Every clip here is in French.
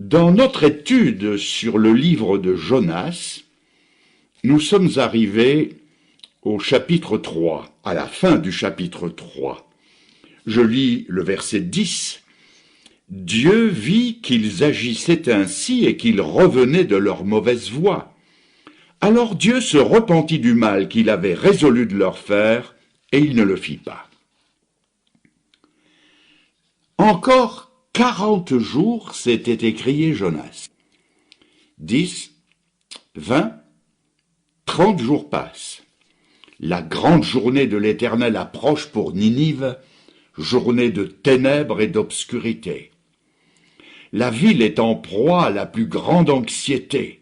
Dans notre étude sur le livre de Jonas, nous sommes arrivés au chapitre 3, à la fin du chapitre 3. Je lis le verset 10. « Dieu vit qu'ils agissaient ainsi et qu'ils revenaient de leur mauvaise voie. Alors Dieu se repentit du mal qu'il avait résolu de leur faire, et il ne le fit pas. » Encore 40 jours s'était écrié Jonas. 10, 20, 30 jours passent. La grande journée de l'Éternel approche pour Ninive, journée de ténèbres et d'obscurité. La ville est en proie à la plus grande anxiété.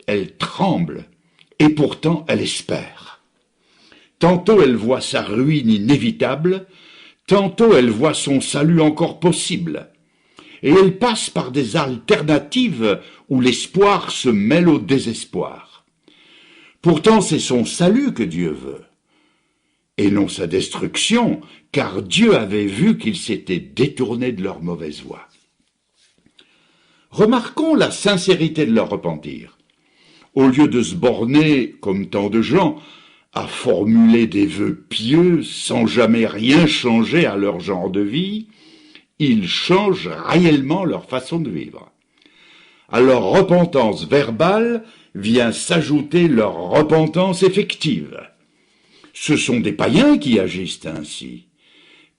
Elle tremble, et pourtant elle espère. Tantôt elle voit sa ruine inévitable, tantôt elle voit son salut encore possible. Et elle passe par des alternatives où l'espoir se mêle au désespoir. Pourtant c'est son salut que Dieu veut, et non sa destruction, car Dieu avait vu qu'ils s'étaient détournés de leur mauvaise voie. Remarquons la sincérité de leur repentir. Au lieu de se borner, comme tant de gens, à formuler des vœux pieux sans jamais rien changer à leur genre de vie, ils changent réellement leur façon de vivre. À leur repentance verbale vient s'ajouter leur repentance effective. Ce sont des païens qui agissent ainsi.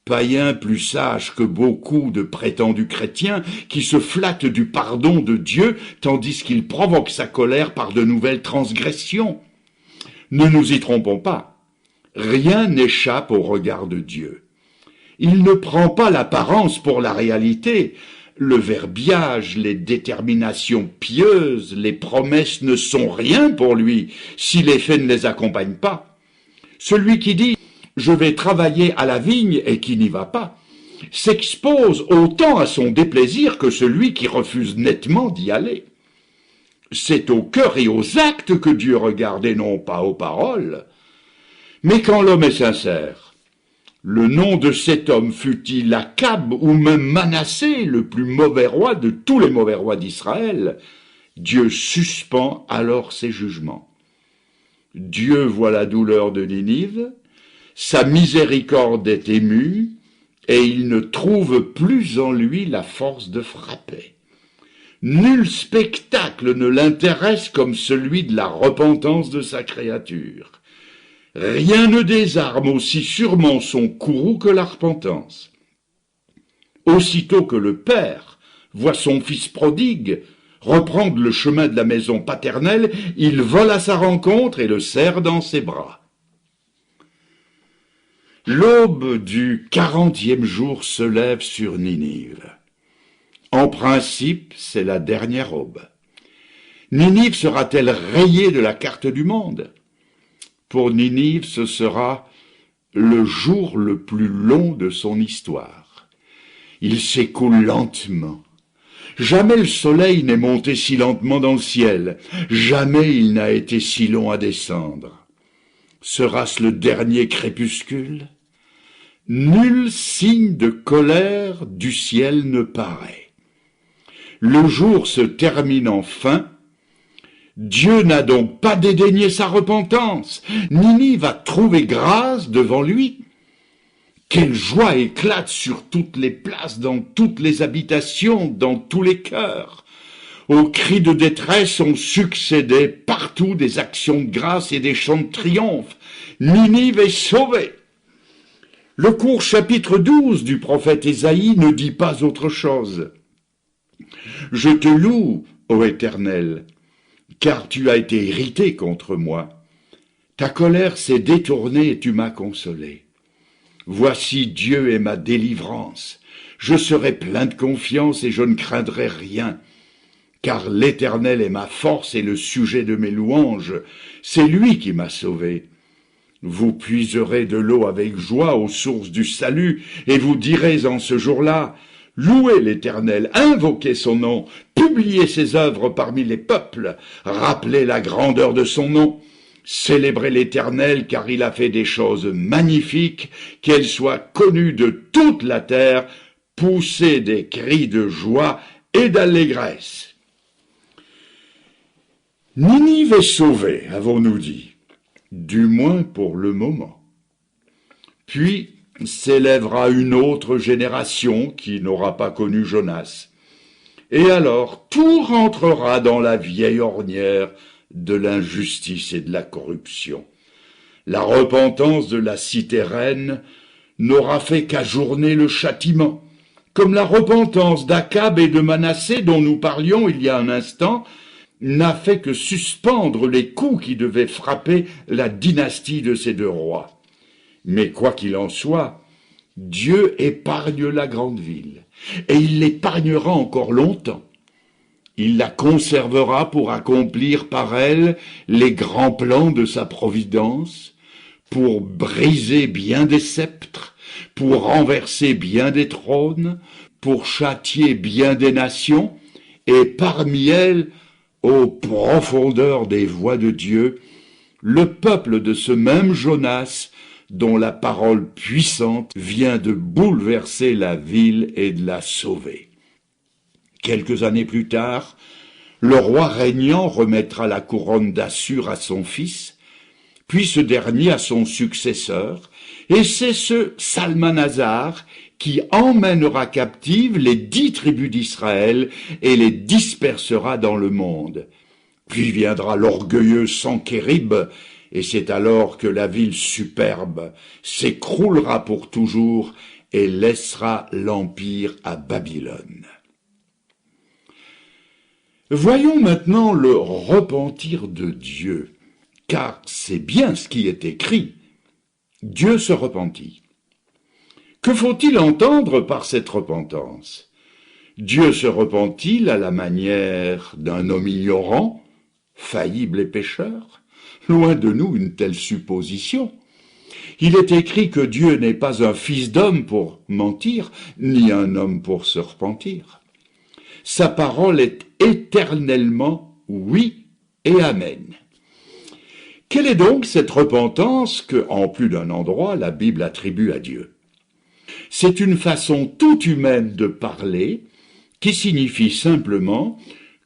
Païens plus sages que beaucoup de prétendus chrétiens qui se flattent du pardon de Dieu tandis qu'ils provoquent sa colère par de nouvelles transgressions. Ne nous y trompons pas, rien n'échappe au regard de Dieu. Il ne prend pas l'apparence pour la réalité. Le verbiage, les déterminations pieuses, les promesses ne sont rien pour lui si les faits ne les accompagnent pas. Celui qui dit « je vais travailler à la vigne » et qui n'y va pas, s'expose autant à son déplaisir que celui qui refuse nettement d'y aller. C'est au cœur et aux actes que Dieu regarde et non pas aux paroles. Mais quand l'homme est sincère, le nom de cet homme fût-il Akab ou même Manassé, le plus mauvais roi de tous les mauvais rois d'Israël, Dieu suspend alors ses jugements. Dieu voit la douleur de Ninive, sa miséricorde est émue, et il ne trouve plus en lui la force de frapper. Nul spectacle ne l'intéresse comme celui de la repentance de sa créature. Rien ne désarme aussi sûrement son courroux que la repentance. Aussitôt que le père voit son fils prodigue reprendre le chemin de la maison paternelle, il vole à sa rencontre et le serre dans ses bras. L'aube du 40e jour se lève sur Ninive. En principe, c'est la dernière aube. Ninive sera-t-elle rayée de la carte du monde? Pour Ninive, ce sera le jour le plus long de son histoire. Il s'écoule lentement. Jamais le soleil n'est monté si lentement dans le ciel. Jamais il n'a été si long à descendre. Sera-ce le dernier crépuscule? Nul signe de colère du ciel ne paraît. Le jour se termine enfin. Dieu n'a donc pas dédaigné sa repentance. Ninive a trouvé grâce devant lui. Quelle joie éclate sur toutes les places, dans toutes les habitations, dans tous les cœurs. Aux cris de détresse ont succédé partout des actions de grâce et des chants de triomphe. Ninive est sauvée. Le court chapitre 12 du prophète Ésaïe ne dit pas autre chose. « Je te loue, ô Éternel, car tu as été irrité contre moi. Ta colère s'est détournée et tu m'as consolé. Voici Dieu est ma délivrance. Je serai plein de confiance et je ne craindrai rien. Car l'Éternel est ma force et le sujet de mes louanges. C'est lui qui m'a sauvé. Vous puiserez de l'eau avec joie aux sources du salut et vous direz en ce jour-là, louez l'Éternel, invoquez son nom, publiez ses œuvres parmi les peuples, rappelez la grandeur de son nom. Célébrez l'Éternel, car il a fait des choses magnifiques, qu'elles soient connues de toute la terre, poussez des cris de joie et d'allégresse. Ninive est sauvée, avons-nous dit, du moins pour le moment. Puis s'élèvera une autre génération qui n'aura pas connu Jonas. Et alors tout rentrera dans la vieille ornière de l'injustice et de la corruption. La repentance de la cité reine n'aura fait qu'ajourner le châtiment, comme la repentance d'Akab et de Manassé dont nous parlions il y a un instant, n'a fait que suspendre les coups qui devaient frapper la dynastie de ces deux rois. Mais quoi qu'il en soit, Dieu épargne la grande ville, et il l'épargnera encore longtemps. Il la conservera pour accomplir par elle les grands plans de sa providence, pour briser bien des sceptres, pour renverser bien des trônes, pour châtier bien des nations, et parmi elles, aux profondeurs des voies de Dieu, le peuple de ce même Jonas, dont la parole puissante vient de bouleverser la ville et de la sauver. Quelques années plus tard, le roi régnant remettra la couronne d'Assur à son fils, puis ce dernier à son successeur, et c'est ce Salmanasar qui emmènera captives les 10 tribus d'Israël et les dispersera dans le monde. Puis viendra l'orgueilleux Sankérib, et c'est alors que la ville superbe s'écroulera pour toujours et laissera l'empire à Babylone. Voyons maintenant le repentir de Dieu, car c'est bien ce qui est écrit. Dieu se repentit. Que faut-il entendre par cette repentance? Dieu se repentit à la manière d'un homme ignorant, faillible et pécheur? Loin de nous une telle supposition. Il est écrit que Dieu n'est pas un fils d'homme pour mentir, ni un homme pour se repentir. Sa parole est éternellement oui et amen. Quelle est donc cette repentance que, en plus d'un endroit, la Bible attribue à Dieu? C'est une façon toute humaine de parler qui signifie simplement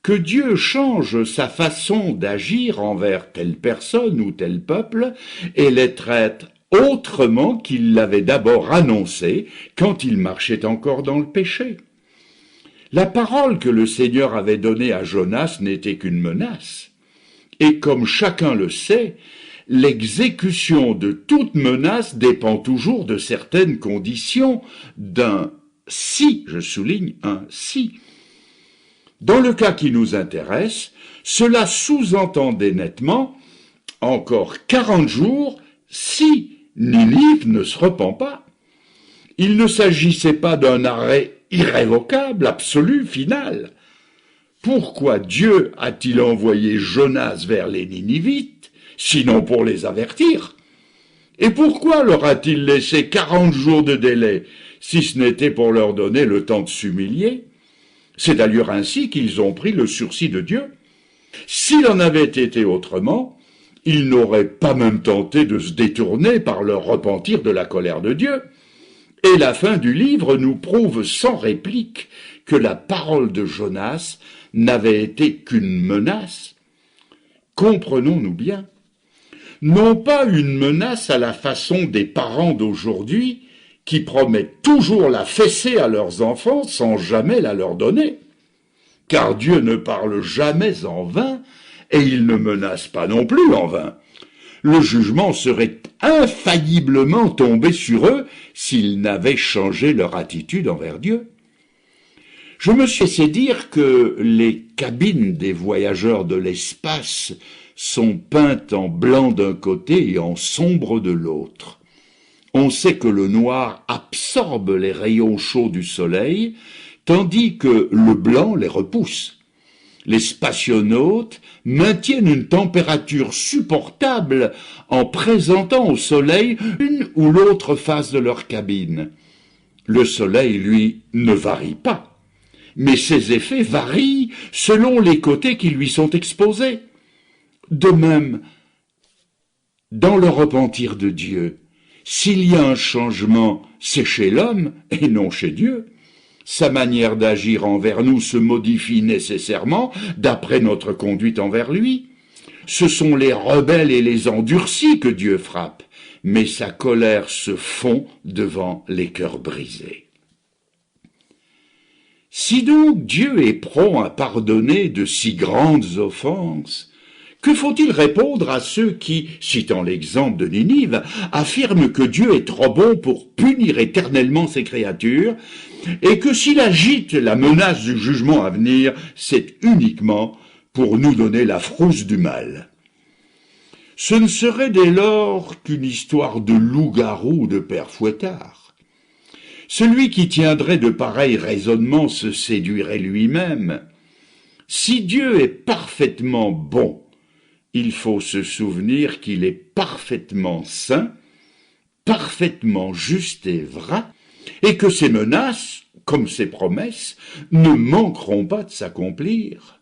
que Dieu change sa façon d'agir envers telle personne ou tel peuple et les traite autrement qu'il l'avait d'abord annoncé quand il marchait encore dans le péché. La parole que le Seigneur avait donnée à Jonas n'était qu'une menace. Et comme chacun le sait, l'exécution de toute menace dépend toujours de certaines conditions, d'un si, je souligne un si. Dans le cas qui nous intéresse, cela sous-entendait nettement « encore 40 jours si Ninive ne se repent pas ». Il ne s'agissait pas d'un arrêt irrévocable, absolu, final. Pourquoi Dieu a-t-il envoyé Jonas vers les Ninivites, sinon pour les avertir? Et pourquoi leur a-t-il laissé 40 jours de délai, si ce n'était pour leur donner le temps de s'humilier? C'est d'ailleurs ainsi qu'ils ont pris le sursis de Dieu. S'il en avait été autrement, ils n'auraient pas même tenté de se détourner par leur repentir de la colère de Dieu. Et la fin du livre nous prouve sans réplique que la parole de Jonas n'avait été qu'une menace. Comprenons-nous bien. Non pas une menace à la façon des parents d'aujourd'hui qui promettent toujours la fessée à leurs enfants sans jamais la leur donner. Car Dieu ne parle jamais en vain et il ne menace pas non plus en vain. Le jugement serait infailliblement tombé sur eux s'ils n'avaient changé leur attitude envers Dieu. Je me suis laissé dire que les cabines des voyageurs de l'espace sont peintes en blanc d'un côté et en sombre de l'autre. On sait que le noir absorbe les rayons chauds du soleil, tandis que le blanc les repousse. Les spationautes maintiennent une température supportable en présentant au soleil une ou l'autre face de leur cabine. Le soleil, lui, ne varie pas, mais ses effets varient selon les côtés qui lui sont exposés. De même, dans le repentir de Dieu, s'il y a un changement, c'est chez l'homme et non chez Dieu. Sa manière d'agir envers nous se modifie nécessairement d'après notre conduite envers lui. Ce sont les rebelles et les endurcis que Dieu frappe, mais sa colère se fond devant les cœurs brisés. Si donc Dieu est prompt à pardonner de si grandes offenses, que faut-il répondre à ceux qui, citant l'exemple de Ninive, affirment que Dieu est trop bon pour punir éternellement ses créatures, et que s'il agite la menace du jugement à venir, c'est uniquement pour nous donner la frousse du mal? Ce ne serait dès lors qu'une histoire de loup-garou de père Fouettard. Celui qui tiendrait de pareils raisonnements se séduirait lui-même. Si Dieu est parfaitement bon, il faut se souvenir qu'il est parfaitement saint, parfaitement juste et vrai, et que ses menaces, comme ses promesses, ne manqueront pas de s'accomplir.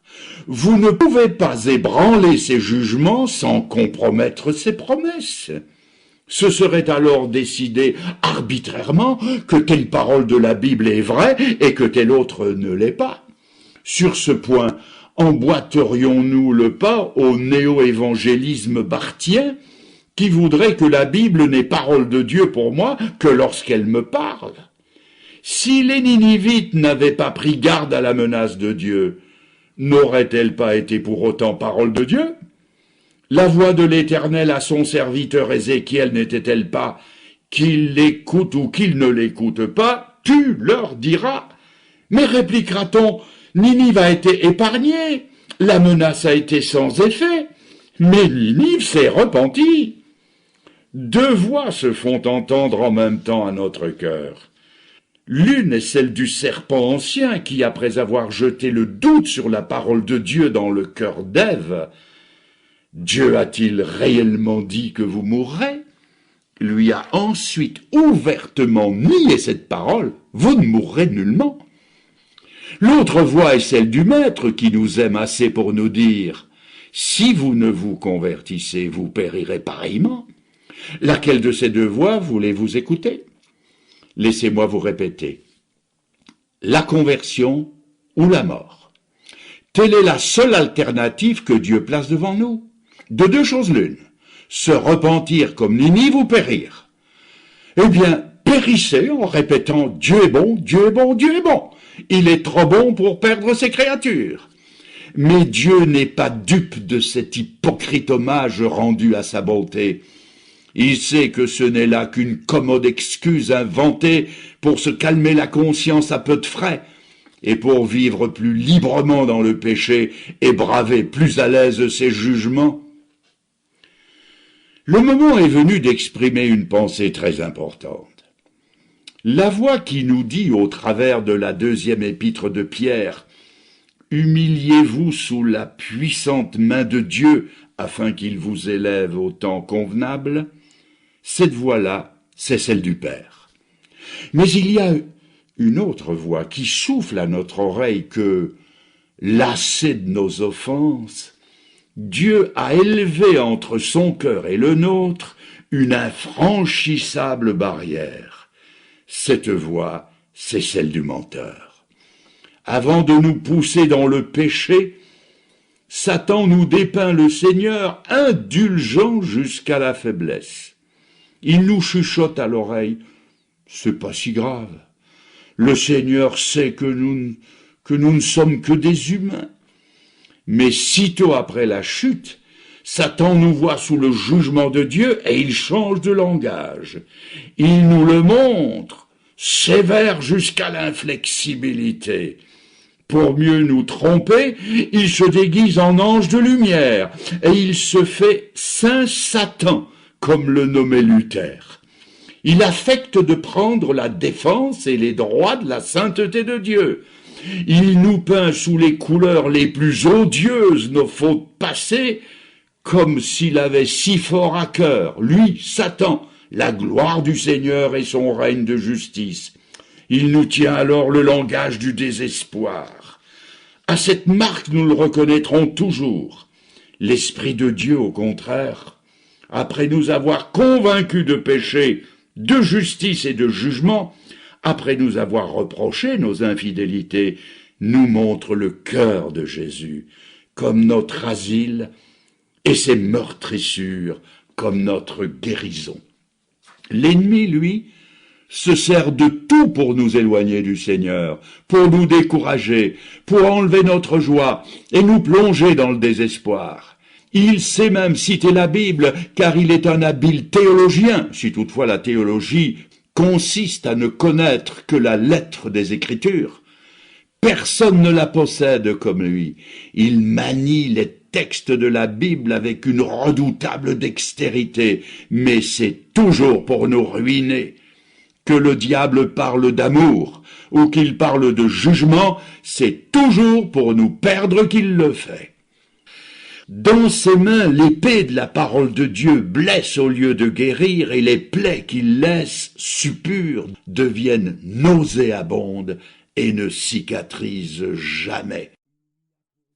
Vous ne pouvez pas ébranler ses jugements sans compromettre ses promesses. Ce serait alors décider arbitrairement que telle parole de la Bible est vraie et que telle autre ne l'est pas. Sur ce point, emboîterions-nous le pas au néo-évangélisme barthien qui voudrait que la Bible n'est parole de Dieu pour moi que lorsqu'elle me parle? Si les Ninivites n'avaient pas pris garde à la menace de Dieu, n'aurait-elle pas été pour autant parole de Dieu? La voix de l'Éternel à son serviteur Ézéchiel n'était-elle pas « qu'il l'écoute ou qu'il ne l'écoute pas, tu leur diras ». Mais répliquera-t-on, Ninive a été épargnée, la menace a été sans effet, mais Ninive s'est repentie. Deux voix se font entendre en même temps à notre cœur. L'une est celle du serpent ancien qui, après avoir jeté le doute sur la parole de Dieu dans le cœur d'Ève, « Dieu a-t-il réellement dit que vous mourrez ?» lui a ensuite ouvertement nié cette parole, « Vous ne mourrez nullement. » L'autre voix est celle du Maître qui nous aime assez pour nous dire « Si vous ne vous convertissez, vous périrez pareillement. » Laquelle de ces deux voix voulez-vous écouter? Laissez-moi vous répéter. La conversion ou la mort. Telle est la seule alternative que Dieu place devant nous. De deux choses l'une, se repentir comme Ninive ou périr. Eh bien, périssez en répétant « Dieu est bon, Dieu est bon, Dieu est bon. Il est trop bon pour perdre ses créatures. » Mais Dieu n'est pas dupe de cet hypocrite hommage rendu à sa bonté. Il sait que ce n'est là qu'une commode excuse inventée pour se calmer la conscience à peu de frais et pour vivre plus librement dans le péché et braver plus à l'aise ses jugements. Le moment est venu d'exprimer une pensée très importante. La voix qui nous dit au travers de la deuxième épître de Pierre « Humiliez-vous sous la puissante main de Dieu afin qu'il vous élève au temps convenable », cette voix-là, c'est celle du Père. Mais il y a une autre voix qui souffle à notre oreille que, lassé de nos offenses, Dieu a élevé entre son cœur et le nôtre une infranchissable barrière. Cette voix, c'est celle du menteur. Avant de nous pousser dans le péché, Satan nous dépeint le Seigneur indulgent jusqu'à la faiblesse. Il nous chuchote à l'oreille, c'est pas si grave. Le Seigneur sait que nous ne sommes que des humains. Mais sitôt après la chute, Satan nous voit sous le jugement de Dieu et il change de langage. Il nous le montre, sévère jusqu'à l'inflexibilité. Pour mieux nous tromper, il se déguise en ange de lumière et il se fait Saint Satan, comme le nommait Luther. Il affecte de prendre la défense et les droits de la sainteté de Dieu. Il nous peint sous les couleurs les plus odieuses nos fautes passées, comme s'il avait si fort à cœur, lui, Satan, la gloire du Seigneur et son règne de justice. Il nous tient alors le langage du désespoir. À cette marque, nous le reconnaîtrons toujours. L'Esprit de Dieu, au contraire, après nous avoir convaincus de péché, de justice et de jugement, après nous avoir reproché nos infidélités, nous montre le cœur de Jésus comme notre asile et ses meurtrissures comme notre guérison. L'ennemi, lui, se sert de tout pour nous éloigner du Seigneur, pour nous décourager, pour enlever notre joie et nous plonger dans le désespoir. Il sait même citer la Bible, car il est un habile théologien, si toutefois la théologie consiste à ne connaître que la lettre des Écritures. Personne ne la possède comme lui. Il manie les textes de la Bible avec une redoutable dextérité, mais c'est toujours pour nous ruiner. Que le diable parle d'amour ou qu'il parle de jugement, c'est toujours pour nous perdre qu'il le fait. Dans ses mains, l'épée de la parole de Dieu blesse au lieu de guérir, et les plaies qu'il laisse suppures deviennent nauséabondes et ne cicatrisent jamais.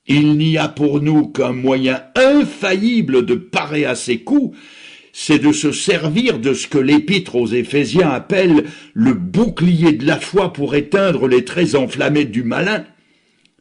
Il n'y a pour nous qu'un moyen infaillible de parer à ces coups, c'est de se servir de ce que l'Épître aux Éphésiens appelle le bouclier de la foi pour éteindre les traits enflammés du malin.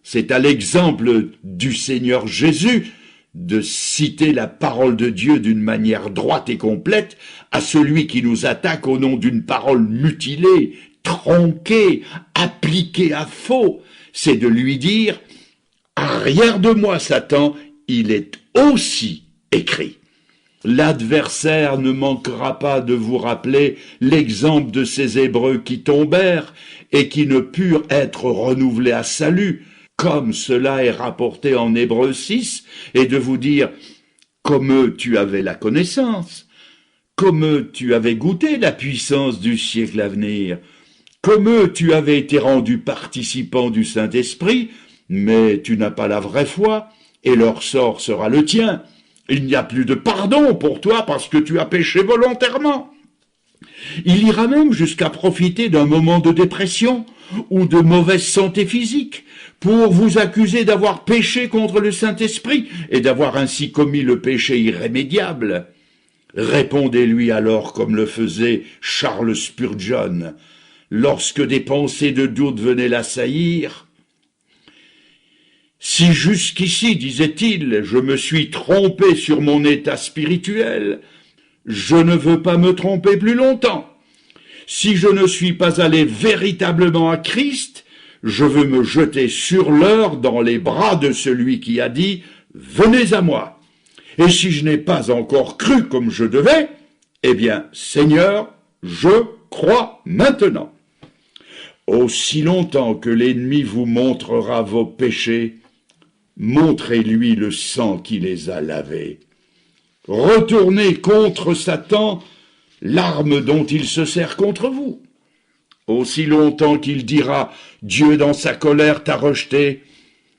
C'est à l'exemple du Seigneur Jésus de citer la parole de Dieu d'une manière droite et complète à celui qui nous attaque au nom d'une parole mutilée, tronquée, appliquée à faux. C'est de lui dire « Arrière de moi, Satan, il est aussi écrit ». L'adversaire ne manquera pas de vous rappeler l'exemple de ces Hébreux qui tombèrent et qui ne purent être renouvelés à salut, comme cela est rapporté en Hébreux 6, et de vous dire « Comme eux tu avais la connaissance, comme eux tu avais goûté la puissance du siècle à venir, comme eux tu avais été rendu participant du Saint-Esprit, mais tu n'as pas la vraie foi, et leur sort sera le tien. Il n'y a plus de pardon pour toi parce que tu as péché volontairement. » Il ira même jusqu'à profiter d'un moment de dépression ou de mauvaise santé physique pour vous accuser d'avoir péché contre le Saint-Esprit et d'avoir ainsi commis le péché irrémédiable. Répondez-lui alors comme le faisait Charles Spurgeon, lorsque des pensées de doute venaient l'assaillir. Si jusqu'ici, disait-il, je me suis trompé sur mon état spirituel, je ne veux pas me tromper plus longtemps. Si je ne suis pas allé véritablement à Christ, je veux me jeter sur l'heure dans les bras de celui qui a dit « Venez à moi ». Et si je n'ai pas encore cru comme je devais, eh bien, Seigneur, je crois maintenant. Aussi longtemps que l'ennemi vous montrera vos péchés, montrez-lui le sang qui les a lavés. Retournez contre Satan l'arme dont il se sert contre vous. Aussi longtemps qu'il dira « Dieu dans sa colère t'a rejeté »,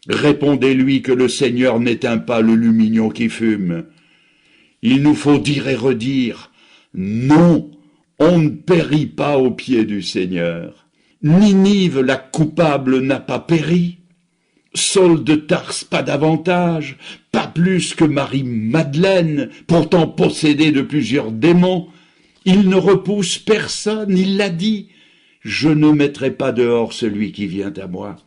répondez-lui que le Seigneur n'éteint pas le lumignon qui fume. Il nous faut dire et redire « Non, on ne périt pas aux pieds du Seigneur. Ninive la coupable n'a pas péri. Saul de Tarse pas davantage, pas plus que Marie-Madeleine, pourtant possédée de plusieurs démons. Il ne repousse personne, il l'a dit. Je ne mettrai pas dehors celui qui vient à moi.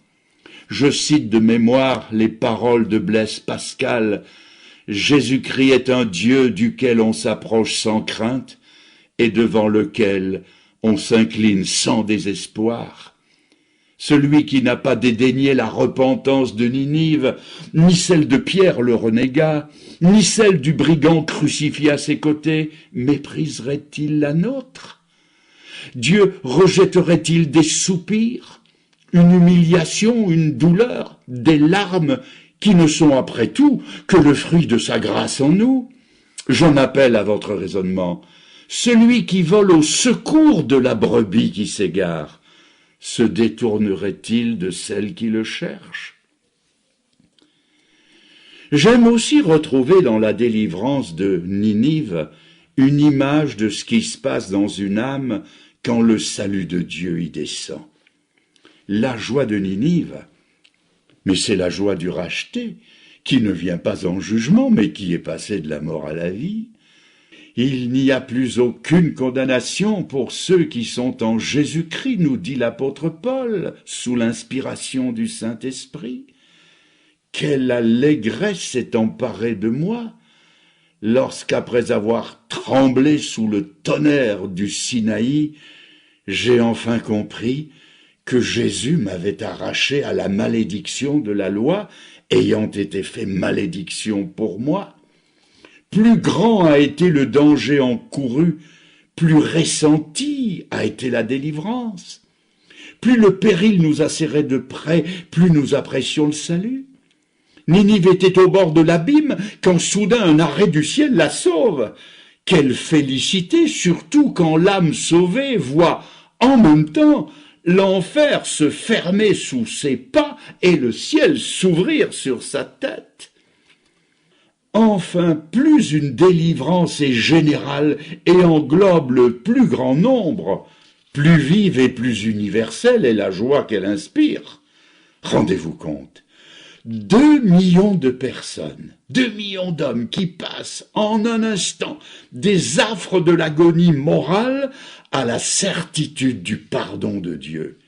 Je cite de mémoire les paroles de Blaise Pascal. Jésus-Christ est un Dieu duquel on s'approche sans crainte et devant lequel on s'incline sans désespoir. Celui qui n'a pas dédaigné la repentance de Ninive, ni celle de Pierre le renégat, ni celle du brigand crucifié à ses côtés, mépriserait-il la nôtre? Dieu rejetterait-il des soupirs, une humiliation, une douleur, des larmes qui ne sont après tout que le fruit de sa grâce en nous? J'en appelle à votre raisonnement. Celui qui vole au secours de la brebis qui s'égare, se détournerait-il de celle qui le cherche? J'aime aussi retrouver dans la délivrance de Ninive une image de ce qui se passe dans une âme quand le salut de Dieu y descend. La joie de Ninive, mais c'est la joie du racheté, qui ne vient pas en jugement, mais qui est passé de la mort à la vie. Il n'y a plus aucune condamnation pour ceux qui sont en Jésus-Christ, nous dit l'apôtre Paul, sous l'inspiration du Saint-Esprit. Quelle allégresse s'est emparée de moi, lorsqu'après avoir tremblé sous le tonnerre du Sinaï, j'ai enfin compris que Jésus m'avait arraché à la malédiction de la loi, ayant été fait malédiction pour moi. Plus grand a été le danger encouru, plus ressenti a été la délivrance. Plus le péril nous asserrait de près, plus nous apprécions le salut. Ninive était au bord de l'abîme, quand soudain un arrêt du ciel la sauve. Quelle félicité, surtout quand l'âme sauvée voit en même temps l'enfer se fermer sous ses pas et le ciel s'ouvrir sur sa tête. Enfin, plus une délivrance est générale et englobe le plus grand nombre, plus vive et plus universelle est la joie qu'elle inspire. Rendez-vous compte, 2 millions de personnes, 2 millions d'hommes qui passent en un instant des affres de l'agonie morale à la certitude du pardon de Dieu.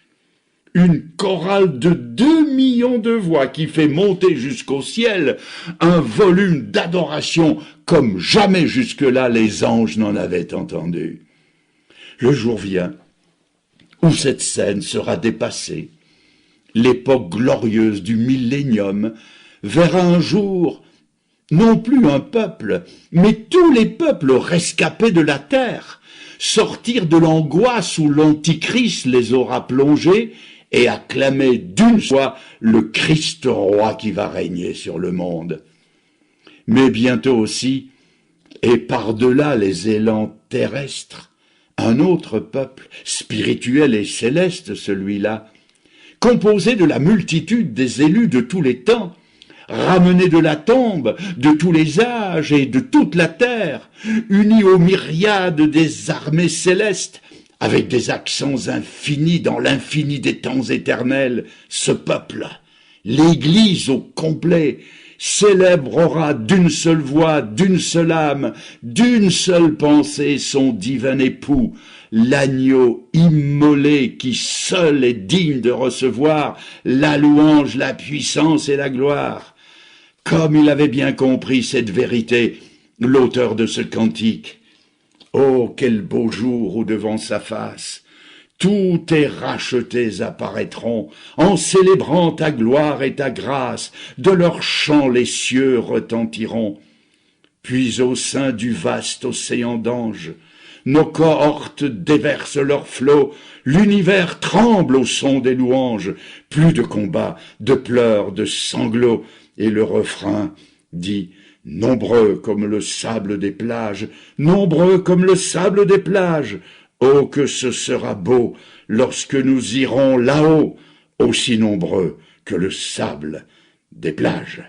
Une chorale de 2 millions de voix qui fait monter jusqu'au ciel un volume d'adoration comme jamais jusque-là les anges n'en avaient entendu. Le jour vient où cette scène sera dépassée. L'époque glorieuse du millénium verra un jour non plus un peuple, mais tous les peuples rescapés de la terre sortir de l'angoisse où l'Antichrist les aura plongés et acclamer d'une voix le Christ roi qui va régner sur le monde. Mais bientôt aussi, et par-delà les élans terrestres, un autre peuple, spirituel et céleste celui-là, composé de la multitude des élus de tous les temps, ramenés de la tombe, de tous les âges et de toute la terre, unis aux myriades des armées célestes, avec des accents infinis dans l'infini des temps éternels, ce peuple, l'Église au complet, célébrera d'une seule voix, d'une seule âme, d'une seule pensée son divin époux, l'agneau immolé qui seul est digne de recevoir la louange, la puissance et la gloire. Comme il avait bien compris cette vérité, l'auteur de ce cantique. Oh, quel beau jour où devant sa face, tous tes rachetés apparaîtront, en célébrant ta gloire et ta grâce, de leurs chants les cieux retentiront. Puis au sein du vaste océan d'anges, nos cohortes déversent leurs flots, l'univers tremble au son des louanges, plus de combats, de pleurs, de sanglots, et le refrain dit « Nombreux comme le sable des plages, nombreux comme le sable des plages, oh que ce sera beau lorsque nous irons là-haut, aussi nombreux que le sable des plages. »